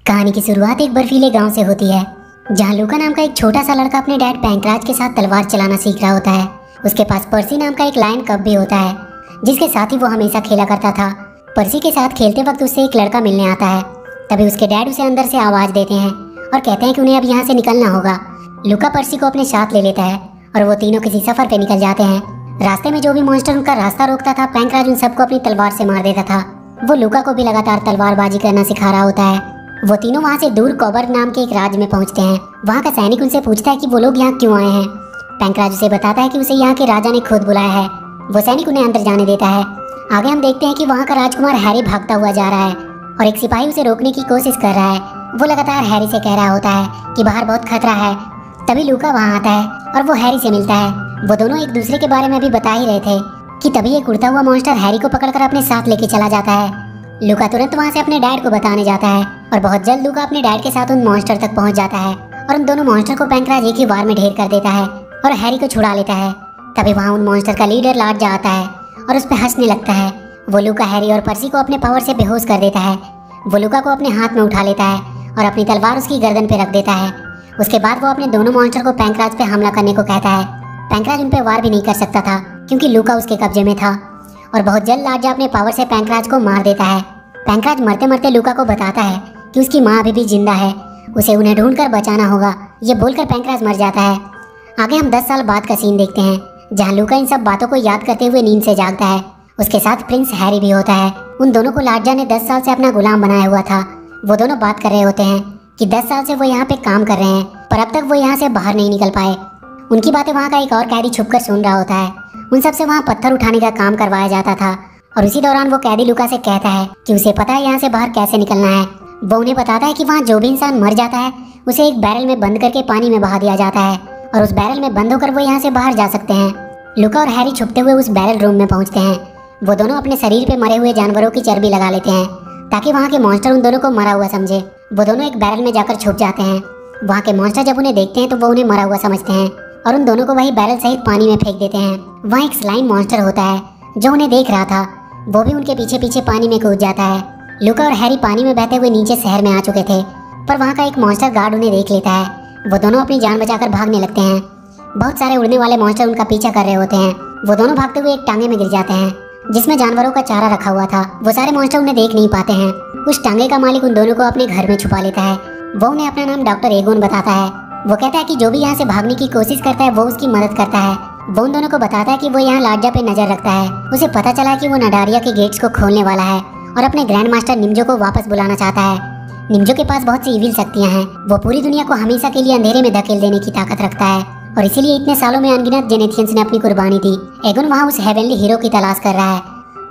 कहानी की शुरुआत एक बर्फीले गांव से होती है, जहां लूका नाम का एक छोटा सा लड़का अपने डैड पैंकराज के साथ तलवार चलाना सीख रहा होता है। उसके पास पर्सी नाम का एक लायन कब भी होता है, जिसके साथ ही वो हमेशा खेला करता था। पर्सी के साथ खेलते वक्त उससे एक लड़का मिलने आता है। तभी उसके डैड उसे अंदर से आवाज देते हैं और कहते हैं कि उन्हें अब यहाँ से निकलना होगा। लूका पर्सी को अपने साथ ले लेता है और वो तीनों किसी सफर पे निकल जाते हैं। रास्ते में जो भी मॉन्स्टर उनका रास्ता रोकता था, पैंकराज उन सबको अपनी तलवार से मार देता था। वो लूका को भी लगातार तलवारबाजी करना सिखा रहा होता है। वो तीनों वहाँ से दूर कोबर्ग नाम के एक राज्य में पहुँचते हैं। वहाँ का सैनिक उनसे पूछता है कि वो लोग यहाँ क्यों आए हैं। पैंकराज उसे बताता है कि उसे यहाँ के राजा ने खुद बुलाया है। वो सैनिक उन्हें अंदर जाने देता है। आगे हम देखते हैं कि वहाँ का राजकुमार हैरी भागता हुआ जा रहा है और एक सिपाही उसे रोकने की कोशिश कर रहा है। वो लगातार हैरी से कह रहा होता है कि बाहर बहुत खतरा है। तभी लूका वहाँ आता है और वो हैरी से मिलता है। वो दोनों एक दूसरे के बारे में भी बता ही रहे थे कि तभी एक उड़ता हुआ मॉन्स्टर हैरी को पकड़कर अपने साथ लेके चला जाता है। लूका तुरंत वहाँ से अपने डैड को बताने जाता है और बहुत जल्द लूका अपने डैड के साथ उन मॉन्स्टर तक पहुँच जाता है और उन दोनों मॉन्स्टर को पैंकराज एक ही बार में ढेर कर देता है और हैरी को छुड़ा लेता है। तभी वहाँ उन मॉन्स्टर का लीडर लार्जा आता है और उस पर हंसने लगता है। वो लूका, हैरी और पर्सी को अपने पावर से बेहोश कर देता है। वो लूका को अपने हाथ में उठा लेता है और अपनी तलवार उसकी गर्दन पे रख देता है। उसके बाद वो अपने दोनों मॉन्स्टर को पैंकराज पे हमला करने को कहता है। पैंकराज उन पे वार भी नहीं कर सकता था क्योंकि लूका उसके कब्जे में था और बहुत जल्द लार्जा अपने पावर से पैंकराज को मार देता है। पैंकराज मरते मरते लूका को बताता है कि उसकी माँ अभी भी जिंदा है, उसे उन्हें ढूंढकर बचाना होगा। ये बोलकर पैंकराज मर जाता है। आगे हम 10 साल बाद का सीन देखते हैं, जहाँ लूका इन सब बातों को याद करते हुए नींद से जागता है। उसके साथ प्रिंस हैरी भी होता है। उन दोनों को लार्जा ने 10 साल से अपना गुलाम बनाया हुआ था। वो दोनों बात कर रहे होते हैं कि 10 साल से वो यहाँ पे काम कर रहे हैं, पर अब तक वो यहाँ से बाहर नहीं निकल पाए। उनकी बातें वहाँ का एक और कैदी छुपकर सुन रहा होता है। उन सबसे वहाँ पत्थर उठाने का काम करवाया जाता था और उसी दौरान वो कैदी लूका से कहता है कि उसे पता है यहाँ से बाहर कैसे निकलना है। वो उन्हें बताता है कि वहाँ जो भी इंसान मर जाता है उसे एक बैरल में बंद करके पानी में बहा दिया जाता है और उस बैरल में बंद होकर वो यहाँ से बाहर जा सकते हैं। लूका और हैरी छुपते हुए उस बैरल रूम में पहुँचते हैं। वो दोनों अपने शरीर पे मरे हुए जानवरों की चर्बी लगा लेते हैं ताकि वहाँ के मॉन्स्टर उन दोनों को मरा हुआ समझे। वो दोनों एक बैरल में जाकर छुप जाते हैं। वहाँ के मॉन्स्टर जब उन्हें देखते हैं तो वो उन्हें मरा हुआ समझते हैं और उन दोनों को वही बैरल सहित पानी में फेंक देते हैं। वहाँ एक स्लाइम मॉन्स्टर होता है जो उन्हें देख रहा था। वो भी उनके पीछे पीछे पानी में कूद जाता है। लूका और हैरी पानी में बहते हुए नीचे शहर में आ चुके थे, पर वहाँ का एक मॉन्स्टर गार्ड उन्हें देख लेता है। वो दोनों अपनी जान बचाकर भागने लगते हैं। बहुत सारे उड़ने वाले मॉन्स्टर उनका पीछा कर रहे होते हैं। वो दोनों भागते हुए एक टांगे में गिर जाते हैं जिसमें जानवरों का चारा रखा हुआ था। वो सारे मॉन्स्टर उन्हें देख नहीं पाते हैं। उस टांगे का मालिक उन दोनों को अपने घर में छुपा लेता है। वो उन्हें अपना नाम डॉक्टर एगोन बताता है। वो कहता है कि जो भी यहाँ से भागने की कोशिश करता है वो उसकी मदद करता है। वो उन दोनों को बताता है कि वो यहाँ लार्जा पे नजर रखता है। उसे पता चला कि वो नडारिया के गेट्स को खोलने वाला है और अपने ग्रैंड मास्टर निम्जो को वापस बुलाना चाहता है। निम्जो के पास बहुत सी इविल शक्तियाँ हैं। वो पूरी दुनिया को हमेशा के लिए अंधेरे में धकेल देने की ताकत रखता है और इसीलिए इतने सालों में अनगिनत जेनेथियंस ने अपनी कुर्बानी दी। एगोन वहाँ उस हेवनली हीरो की तलाश कर रहा है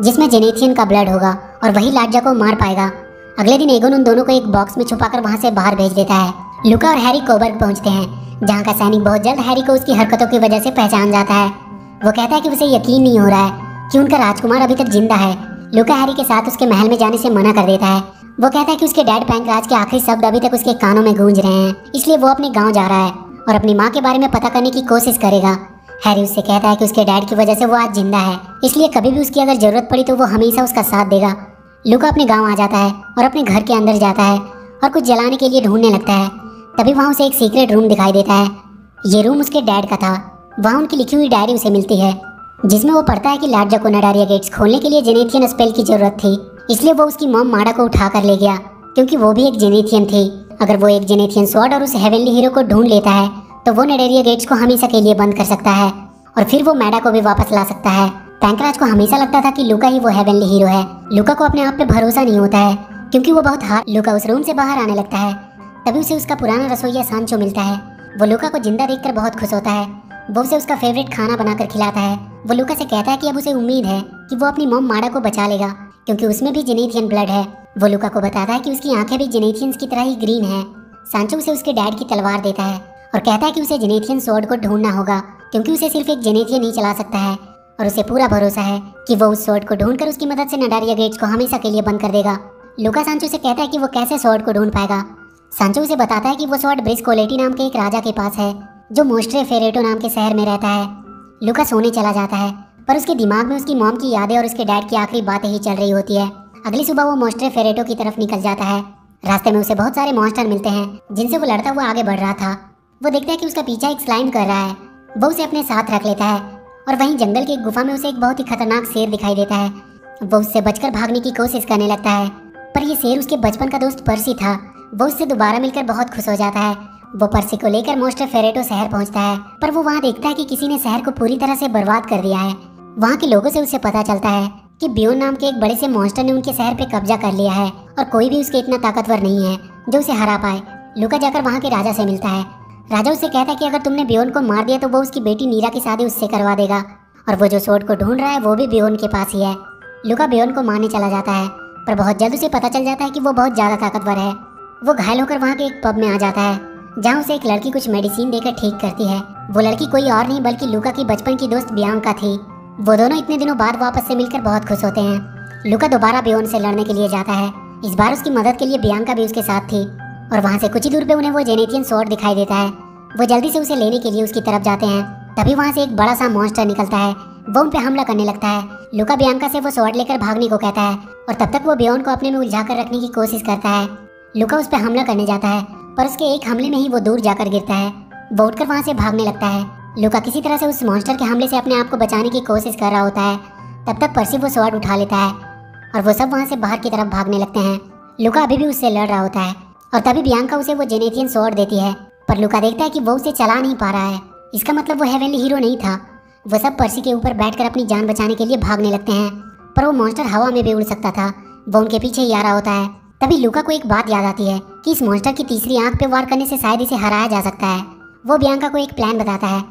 जिसमें जेनेथियन का ब्लड होगा और वही लार्जा को मार पाएगा। अगले दिन एगोन उन दोनों को एक बॉक्स में छुपाकर वहाँ से बाहर भेज देता है। लूका और हैरी कोबर्ग पहुँचते हैं, जहाँ का सैनिक बहुत जल्द हैरी को उसकी हरकतों की वजह से पहचान जाता है। वो कहता है कि उसे यकीन नहीं हो रहा है कि उनका राजकुमार अभी तक जिंदा है। लूका हैरी के साथ उसके महल में जाने से मना कर देता है। वो कहता है कि उसके डैड पैंकराज के आखिरी शब्द अभी तक उसके कानों में गूंज रहे हैं, इसलिए वो अपने गाँव जा रहा है और अपनी माँ के बारे में पता करने की कोशिश करेगा। हैरी उससे कहता है कि उसके डैड की वजह से वो आज जिंदा है, इसलिए कभी भी उसकी अगर जरूरत पड़ी तो वो हमेशा उसका साथ देगा। लूका अपने गांव आ जाता है और अपने घर के अंदर जाता है और कुछ जलाने के लिए ढूंढने लगता है। तभी वहाँ उसे एक सीक्रेट रूम दिखाई देता है। ये रूम उसके डैड का था। वहाँ उनकी लिखी हुई डायरी उसे मिलती है जिसमें वो पढ़ता है कि लार्जा को नडारिया गेट्स खोलने के लिए जेनेथियन स्पेल की जरूरत थी, इसलिए वो उसकी मॉम माडा को उठा कर ले गया क्योंकि वो भी एक जेनेथियन थी। अगर वो एक जेनेथियन स्वॉर्ड और उस हेवनली हीरो को ढूंढ लेता है तो वो नडारिया गेट्स को हमेशा के लिए बंद कर सकता है और फिर वो मैडा को भी वापस ला सकता है। पैंकराज को हमेशा लगता था कि लूका ही वो हेवनली हीरो है। लूका को अपने आप पे भरोसा नहीं होता है क्योंकि वो बहुत हार। लूका उस रूम से बाहर आने लगता है। तभी उसे उसका पुराना रसोइया सांचो मिलता है। वो लूका को जिंदा देखकर बहुत खुश होता है। वो उसे उसका फेवरेट खाना बनाकर खिलाता है। वो लूका से कहता है कि अब उसे उम्मीद है कि वो अपनी मॉम माडा को बचा लेगा क्योंकि उसमें भी जेनेथियन ब्लड है। वो लूका को बताता है कि उसकी आंखें भी जेनेथियंस की तरह ही ग्रीन है। सांचो उसे उसके डैड की तलवार देता है और कहता है कि उसे जेनेथियन स्वॉर्ड को ढूंढना होगा क्योंकि उसे सिर्फ एक जेनेथियन ही चला सकता है और उसे पूरा भरोसा है कि वो उस स्वॉर्ड को ढूंढकर उसकी मदद से नडारिया गेट्स को हमेशा के लिए बंद कर देगा। लूका सांचो से कहता है कि वो कैसे स्वॉर्ड को ढूंढ पाएगा। सांचो उसे बताता है कि वो स्वॉर्ड ब्रिज कोलेटी नाम के एक राजा के पास है जो मोस्ट्रे फेरेटो नाम के शहर में रहता है। लूका सोने चला जाता है पर उसके दिमाग में उसकी मॉम की यादें और उसके डैड की आखिरी बातें ही चल रही होती है। अगली सुबह वो मोस्ट्रे फेरेटो की तरफ निकल जाता है। रास्ते में उसे बहुत सारे मॉन्स्टर मिलते हैं जिनसे वो लड़ता हुआ आगे बढ़ रहा था। वो देखता है कि उसका पीछा एक स्लाइम कर रहा है। वो उसे अपने साथ रख लेता है और वहीं जंगल की एक गुफा में उसे एक बहुत ही खतरनाक शेर दिखाई देता है। वो उससे बचकर भागने की कोशिश करने लगता है, पर ये शेर उसके बचपन का दोस्त पर्सी था। वो उससे दोबारा मिलकर बहुत खुश हो जाता है। वो पर्सी को लेकर मोस्टर फेरेटो शहर पहुंचता है, पर वो वहां देखता है कि किसी ने शहर को पूरी तरह से बर्बाद कर दिया है। वहां के लोगों से उसे पता चलता है कि बियोन नाम के एक बड़े से मॉन्स्टर ने उनके शहर पे कब्जा कर लिया है और कोई भी उसके इतना ताकतवर नहीं है जो उसे हरा पाए। लूका जाकर वहां के राजा से मिलता है। राजा उससे कहता है कि अगर तुमने बियोन को मार दिया तो वो उसकी बेटी नीरा की शादी उससे करवा देगा, और वो जो सोर्ड को ढूंढ रहा है वो भी बियोन के पास ही है। लूका बियोन को मारने चला जाता है, पर बहुत जल्द उसे पता चल जाता है कि वो बहुत ज्यादा ताकतवर है। वो घायल होकर वहाँ के एक पब में आ जाता है जहाँ उसे एक लड़की कुछ मेडिसिन देकर ठीक करती है। वो लड़की कोई और नहीं बल्कि लूका की बचपन की दोस्त बियांका थी। वो दोनों इतने दिनों बाद वापस से मिलकर बहुत खुश होते हैं। लूका दोबारा बियोन से लड़ने के लिए जाता है। इस बार उसकी मदद के लिए बियांका भी उसके साथ थी, और वहाँ से कुछ ही दूर पे उन्हें वो जेनेथियन स्वॉर्ड दिखाई देता है। वो जल्दी से उसे लेने के लिए उसकी तरफ जाते हैं। तभी वहाँ से एक बड़ा सा मॉन्स्टर निकलता है। वो उन पे हमला करने लगता है। लूका बियांका से वो स्वॉर्ड लेकर भागने को कहता है, और तब तक वो बियोन को अपने में उलझा कर रखने की कोशिश करता है। लूका उस पर हमला करने जाता है, पर उसके एक हमले में ही वो दूर जाकर गिरता है। वो उठकर वहाँ से भागने लगता है। लूका किसी तरह से उस मॉन्स्टर के हमले से अपने आप को बचाने की कोशिश कर रहा होता है। तब तक पर्सी वो स्वॉर्ड उठा लेता है और वो सब वहाँ से बाहर की तरफ भागने लगते हैं। लूका अभी भी उससे लड़ रहा होता है, और तभी बियांका उसे वो जेनेथियन स्वॉर्ड देती है, पर लूका देखता है कि वो उसे चला नहीं पा रहा है। इसका मतलब वो हेवनली हीरो नहीं था। वो सब पर्सी के ऊपर बैठकर अपनी जान बचाने के लिए भागने लगते हैं, पर वो मॉन्स्टर हवा में भी उड़ सकता था। वो उनके पीछे ही आ रहा होता है। तभी लूका को एक बात याद आती है कि इस मॉन्स्टर की तीसरी आंख पे वार करने से शायद इसे हराया जा सकता है। वो बियांका को एक प्लान बताता है,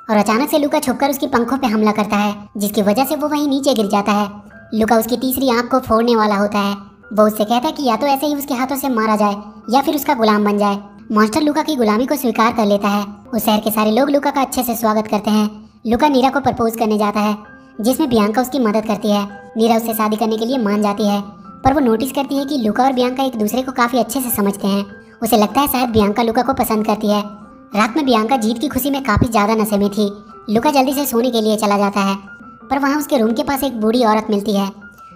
और अचानक से लूका छुपकर उसकी पंखों पे हमला करता है, जिसकी वजह से वो वहीं नीचे गिर जाता है। लूका उसकी तीसरी आंख को फोड़ने वाला होता है। वो उससे कहता है कि या तो ऐसे ही उसके हाथों से मारा जाए या फिर उसका गुलाम बन जाए। मॉन्स्टर लूका की गुलामी को स्वीकार कर लेता है। उस शहर के सारे लोग लूका का अच्छे से स्वागत करते हैं। लूका नीरा को प्रपोज करने जाता है, जिसमें बियांका उसकी मदद करती है। नीरा उससे शादी करने के लिए मान जाती है, पर वो नोटिस करती है कि लूका और बियांका एक दूसरे को काफी अच्छे से समझते हैं। उसे लगता है शायद बियांका लूका को पसंद करती है। रात में बियांका जीत की खुशी में काफी ज्यादा नशे में थी। लूका जल्दी से सोने के लिए चला जाता है, पर वहाँ उसके रूम के पास एक बूढ़ी औरत मिलती है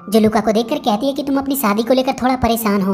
जो लूका को देखकर कहती है कि तुम अपनी शादी को लेकर थोड़ा परेशान हो।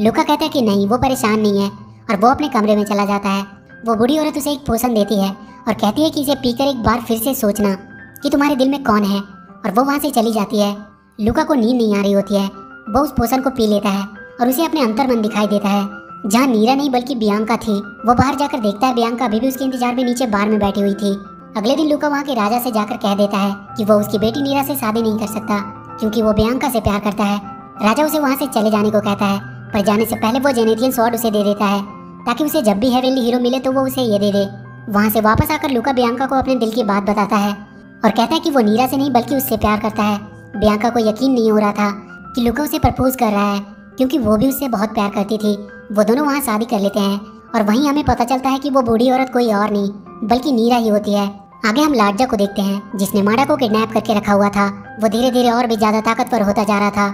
लूका कहता है कि नहीं, वो परेशान नहीं है, और वो अपने कमरे में चला जाता है। वो बूढ़ी औरत उसे एक पोषण देती है और कहती है कि इसे पीकर एक बार फिर से सोचना कि तुम्हारे दिल में कौन है, और वो वहाँ से चली जाती है। लूका को नींद नहीं आ रही होती है। वो उस पोषण को पी लेता है और उसे अपने अंतर्मन दिखाई देता है, जहाँ नीरा नहीं बल्कि बियांका थी। वो बाहर जाकर देखता है बियांका अभी भी उसके इंतजार में नीचे बार में बैठी हुई थी। अगले दिन लूका वहाँ के राजा से जाकर कह देता है कि वो उसकी बेटी नीरा से शादी नहीं कर सकता, क्योंकि वो बियांका से प्यार करता है। राजा उसे वहाँ से चले जाने को कहता है, पर जाने से पहले वो जेनेथियन स्वॉर्ड उसे दे देता है, ताकि उसे जब भी हेवनली हीरो मिले तो वो उसे ये दे दे। वहाँ से वापस आकर लूका बियांका को अपने दिल की बात बताता है और कहता है कि वो नीरा से नहीं बल्कि उससे प्यार करता है। बियांका को यकीन नहीं हो रहा था कि लूका उसे प्रपोज कर रहा है, क्योंकि वो भी उससे बहुत प्यार करती थी। वो दोनों वहाँ शादी कर लेते हैं, और वहीं हमें पता चलता है कि वो बूढ़ी औरत कोई और नहीं बल्कि नीरा ही होती है। आगे हम लाडजा को देखते हैं, जिसने माडा को किडनैप करके रखा हुआ था। वो धीरे धीरे और भी ज्यादा ताकतवर होता जा रहा था।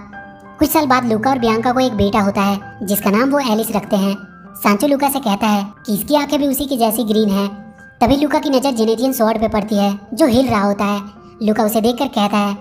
कुछ साल बाद लूका और बियांका को एक बेटा होता है, जिसका नाम वो एलिस रखते हैं। सांचो लूका से कहता है कि इसकी आंखें भी उसी की जैसी ग्रीन है। तभी लूका की नजर जेनेथियन स्वॉर्ड पे पड़ती है, जो हिल रहा होता है। लूका उसे देखकर कहता है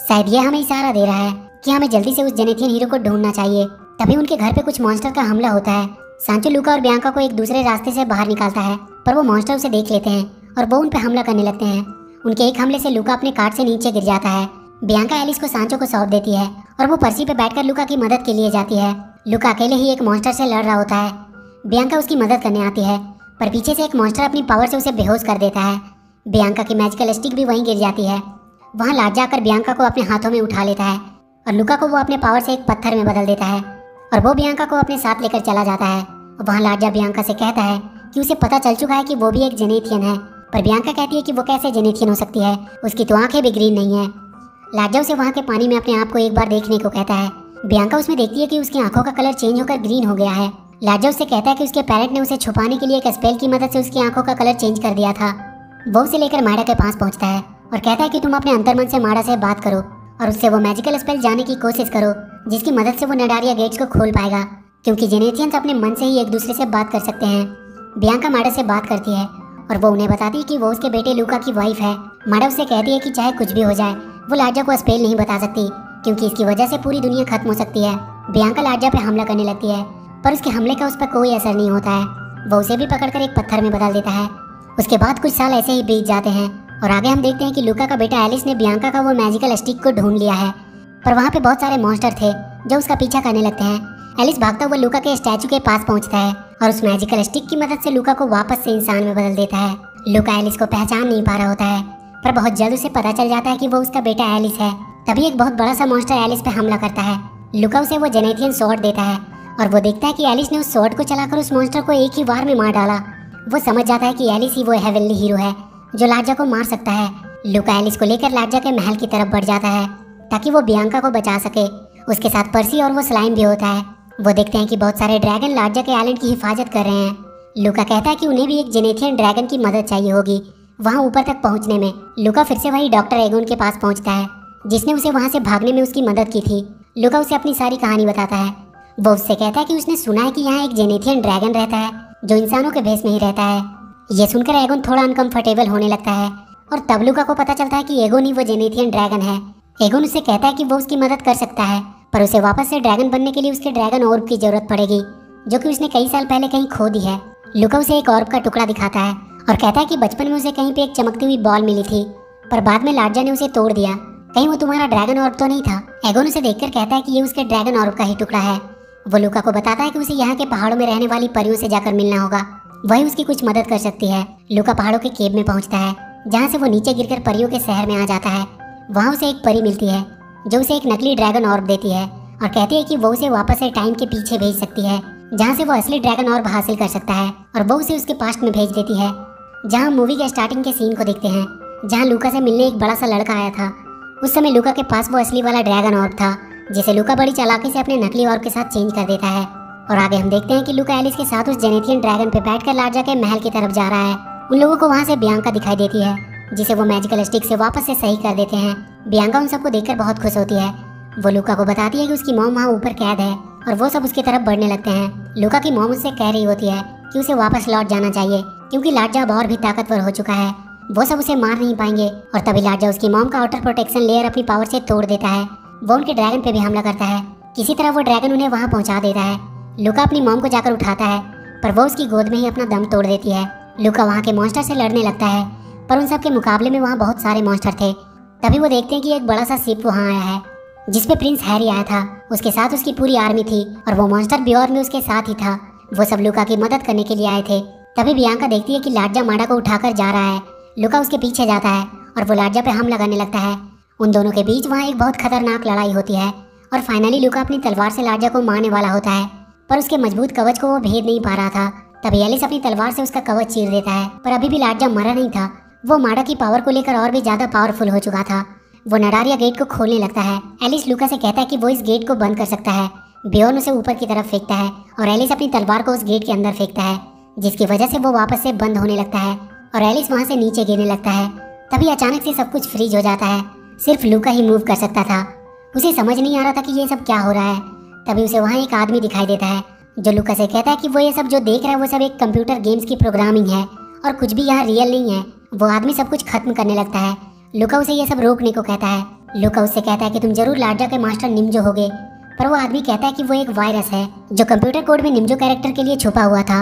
शायद ये हमें इशारा दे रहा है कि हमें जल्दी से उस जेनेथियन हीरो को ढूंढना चाहिए। तभी उनके घर पे कुछ मॉन्स्टर का हमला होता है। सांचो लूका और बियांका को एक दूसरे रास्ते से बाहर निकालता है, पर वो मॉन्स्टर उसे देख लेते हैं और वो उन पे हमला करने लगते हैं। उनके एक हमले से लूका अपने कार्ट से नीचे गिर जाता है। बियांका एलिस को सांचो को सौंप देती है और वो पर्सी पे बैठकर लूका की मदद के लिए जाती है। लूका अकेले ही एक मॉन्स्टर से लड़ रहा होता है। बियांका उसकी मदद करने आती है, पर पीछे से एक मॉन्स्टर अपनी पावर से उसे बेहोश कर देता है। बियांका की मैजिकल स्टिक भी वहीं गिर जाती है। वहाँ लाडजा आकर बियांका को अपने हाथों में उठा लेता है और लूका को वो अपने पावर से एक पत्थर में बदल देता है, और वो बियांका को अपने साथ लेकर चला जाता है। वहाँ लाडजा बियांका से कहता है कि उसे पता चल चुका है कि वो भी एक जेनेथियन है, पर बियांका कहती है कि वो कैसे जेनेथियन हो सकती है, उसकी तो आंखें भी ग्रीन नहीं है। लाडजा उसे वहाँ के पानी में अपने आप को एक बार देखने को कहता है। बियांका उसमें देखती है कि उसकी आंखों का कलर चेंज होकर ग्रीन हो गया है। लाडजा उससे कहता है कि उसके पेरेंट ने उसे छुपाने के लिए एक स्पेल की मदद से उसकी आंखों का कलर चेंज कर दिया था। वो उसे लेकर माडा के पास पहुंचता है और कहता है कि तुम अपने अंतर्मन से माडा से बात करो और उससे वो मैजिकल स्पेल जाने की कोशिश करो, जिसकी मदद से वो नडारिया गेट्स को खोल पाएगा, क्योंकि जेनेथियंस अपने मन से ही एक दूसरे से बात कर सकते हैं। बियांका माडा से बात करती है और वो उन्हें बताती है कि वो उसके बेटे लूका की वाइफ है। माडा उससे कहती है कि चाहे कुछ भी हो जाए वो लाडजा को स्पेल नहीं बता सकती, क्योंकि इसकी वजह से पूरी दुनिया खत्म हो सकती है। बियांका लाडजा पे हमला करने लगती है, पर उसके हमले का उस पर कोई असर नहीं होता है। वो उसे भी पकड़कर एक पत्थर में बदल देता है। उसके बाद कुछ साल ऐसे ही बीत जाते हैं और आगे हम देखते हैं कि लूका का बेटा एलिस ने बियांका का वो मैजिकल स्टिक को ढूंढ लिया है, पर वहाँ पे बहुत सारे मॉन्स्टर थे जो उसका पीछा करने लगते हैं। एलिस भागता हुआ लूका के स्टैचू के पास पहुँचता है और उस मैजिकल स्टिक की मदद से लूका को वापस से इंसान में बदल देता है। लूका एलिस को पहचान नहीं पा रहा होता है, पर बहुत जल्द उसे पता चल जाता है कि वो उसका बेटा एलिस है। तभी एक बहुत बड़ा सा मॉन्स्टर एलिस पे हमला करता है। लूका उसे वो जेनेथियन स्वॉर्ड देता है और वो देखता है कि एलिस ने उस स्वॉर्ड को चलाकर उस मॉन्स्टर को एक ही बार में मार डाला। वो समझ जाता है कि एलिस ही वो हेवनली हीरो है जो लार्जा को मार सकता है। लूका एलिस को लेकर लार्जा के महल की तरफ बढ़ जाता है ताकि वो बियांका को बचा सके। उसके साथ पर्सी और वो स्लाइम भी होता है। वो देखते हैं कि बहुत सारे ड्रैगन लार्जा के आइलैंड की हिफाजत कर रहे हैं। लूका कहता है कि उन्हें भी एक जेनेथियन ड्रैगन की मदद चाहिए होगी वहाँ ऊपर तक पहुँचने में। लूका फिर से वही डॉक्टर एगोन के पास पहुँचता है जिसने उसे वहाँ से भागने में उसकी मदद की थी। लूका उसे अपनी सारी कहानी बताता है। वो उससे कहता है कि उसने सुना है कि यहाँ एक जेनेथियन ड्रैगन रहता है जो इंसानों के भेष में ही रहता है। ये सुनकर एगोन थोड़ा अनकंफर्टेबल होने लगता है और तब लूका को पता चलता है कि एगोन ही वो जेनेथियन ड्रैगन है। एगोन उससे कहता है कि वो उसकी मदद कर सकता है, पर उसे वापस से ड्रैगन बनने के लिए उसके ड्रैगन ऑर्ब की जरूरत पड़ेगी जो कि उसने कई साल पहले कहीं खो दी है। लूका उसे एक ऑर्ब का टुकड़ा दिखाता है और कहता है कि बचपन में उसे कहीं पे एक चमकती हुई बॉल मिली थी, पर बाद में लार्जा ने उसे तोड़ दिया। कहीं वो तुम्हारा ड्रैगन ऑर्ब तो नहीं था? एगोन उसे देखकर कहता है कि ये उसके ड्रैगन ऑर्ब का ही टुकड़ा है। वो लूका को बताता है कि उसे यहाँ के पहाड़ों में रहने वाली परियों से जाकर मिलना होगा, वही उसकी कुछ मदद कर सकती है। लूका पहाड़ों के केव में पहुँचता है जहाँ से वो नीचे गिरकर परियों के शहर में आ जाता है। वहाँ उसे एक परी मिलती है जो उसे एक नकली ड्रैगन ऑर्ब देती है और कहती है कि वो उसे वापस से टाइम के पीछे भेज सकती है जहाँ से वो असली ड्रैगन ऑर्ब हासिल कर सकता है, और वो उसे उसके पास्ट में भेज देती है जहाँ मूवी के स्टार्टिंग के सीन को देखते हैं जहाँ लूका से मिलने एक बड़ा सा लड़का आया था। उस समय लूका के पास वो असली वाला ड्रैगन ऑर्ब था जिसे लूका बड़ी चालाकी से अपने नकली ऑर्ब के साथ चेंज कर देता है। और आगे हम देखते हैं कि लूका एलिस के साथ उस जेनेथियन ड्रैगन पे बैठकर लार्जा के महल की तरफ जा रहा है। उन लोगों को वहाँ से बियांका दिखाई देती है जिसे वो मैजिकल स्टिक से वापस से सही कर देते हैं। बियांका उन सबको देखकर बहुत खुश होती है। वो लूका को बताती है कि उसकी मॉम वहाँ ऊपर कैद है और वो सब उसकी तरफ बढ़ने लगते हैं। लूका की मॉम उससे कह रही होती है कि उसे वापस लौट जाना चाहिए क्योंकि लार्जा अब और भी ताकतवर हो चुका है, वो सब उसे मार नहीं पाएंगे। और तभी लार्जा उसकी मॉम का आउटर प्रोटेक्शन लेयर अपनी पावर से तोड़ देता है। वो उनके ड्रैगन पे भी हमला करता है। किसी तरह वो ड्रैगन उन्हें वहाँ पहुँचा देता है। लूका अपनी मॉम को जाकर उठाता है पर वो उसकी गोद में ही अपना दम तोड़ देती है। लूका वहाँ के मॉन्स्टर से लड़ने लगता है पर उन सब के मुकाबले में वहाँ बहुत सारे मॉन्स्टर थे। तभी वो देखते हैं कि एक बड़ा सा शिप वहाँ आया है जिसपे प्रिंस हैरी आया था। उसके साथ उसकी पूरी आर्मी थी और वो मॉन्स्टर बियोर में उसके साथ ही था। वो सब लूका की मदद करने के लिए आए थे। तभी बियांका देखती है कि लार्जा माडा को उठाकर जा रहा है। लूका उसके पीछे जाता है और वो लार्जा पे हमला करने लगता है। उन दोनों के बीच वहाँ एक बहुत खतरनाक लड़ाई होती है और फाइनली लूका अपनी तलवार से लार्जा को मारने वाला होता है, पर उसके मजबूत कवच को वो भेद नहीं पा रहा था। तभी एलिस अपनी तलवार से उसका कवच चीर देता है, पर अभी भी लार्जा मरा नहीं था। वो माडा की पावर को लेकर और भी ज्यादा पावरफुल हो चुका था। वो नडारिया गेट को खोलने लगता है। एलिस लूका से कहता है कि वो इस गेट को बंद कर सकता है। बियोन उसे ऊपर की तरफ फेंकता है और एलिस अपनी तलवार को उस गेट के अंदर फेंकता है, जिसकी वजह से वो वापस से बंद होने लगता है और एलिस वहाँ से नीचे गिरने लगता है। तभी अचानक से सब कुछ फ्रीज हो जाता है। सिर्फ लूका ही मूव कर सकता था। उसे समझ नहीं आ रहा था कि ये सब क्या हो रहा है। तभी उसे वहाँ एक आदमी दिखाई देता है जो लूका से कहता है कि वो ये सब जो देख रहा है वो सब एक कंप्यूटर गेम्स की प्रोग्रामिंग है और कुछ भी यहाँ रियल नहीं है। वो आदमी सब कुछ खत्म करने लगता है। लूका उसे ये सब रोकने को कहता है। लूका उससे कहता है कि तुम जरूर लार्जा के मास्टर निम्जो होगे, पर वो आदमी कहता है कि वो एक वायरस है जो कंप्यूटर कोड में निम्जो कैरेक्टर के लिए छुपा हुआ था।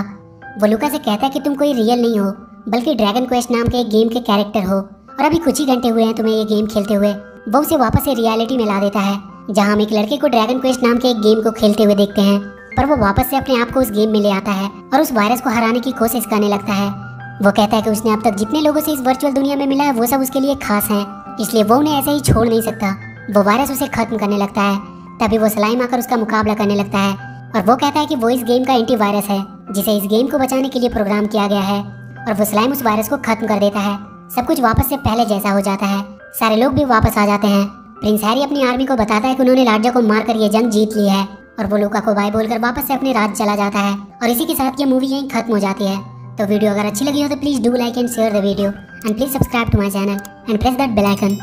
वो लूका से कहता है कि तुम कोई रियल नहीं हो बल्कि ड्रैगन क्वेस्ट नाम के एक गेम के कैरेक्टर हो और अभी कुछ ही घंटे हुए हैं तुम्हें ये गेम खेलते हुए। वो उसे वापस से रियलिटी में ला देता है जहाँ हम एक लड़के को ड्रैगन क्वेस्ट नाम के एक गेम को खेलते हुए देखते हैं, पर वो वापस से अपने आप को उस गेम में ले आता है और उस वायरस को हराने की कोशिश करने लगता है। वो कहता है कि उसने अब तक जितने लोगों से इस वर्चुअल दुनिया में मिला है वो सब उसके लिए खास हैं, इसलिए वो उन्हें ऐसे ही छोड़ नहीं सकता। वो वायरस उसे खत्म करने लगता है। तभी वो स्लाइम आकर उसका मुकाबला करने लगता है और वो कहता है कि वो इस गेम का एंटी वायरस है जिसे इस गेम को बचाने के लिए प्रोग्राम किया गया है, और वो स्लाइम उस वायरस को खत्म कर देता है। सब कुछ वापस से पहले जैसा हो जाता है। सारे लोग भी वापस आ जाते हैं। प्रिंस हैरी अपनी आर्मी को बताता है कि उन्होंने लार्जा को मारकर ये जंग जीत ली है, और वो लूका को बाय बोलकर वापस से अपने राज चला जाता है। और इसी के साथ ये मूवी यहीं खत्म हो जाती है। तो वीडियो अगर अच्छी लगी हो तो please do like and share the video and please subscribe to my channel and press that bell icon.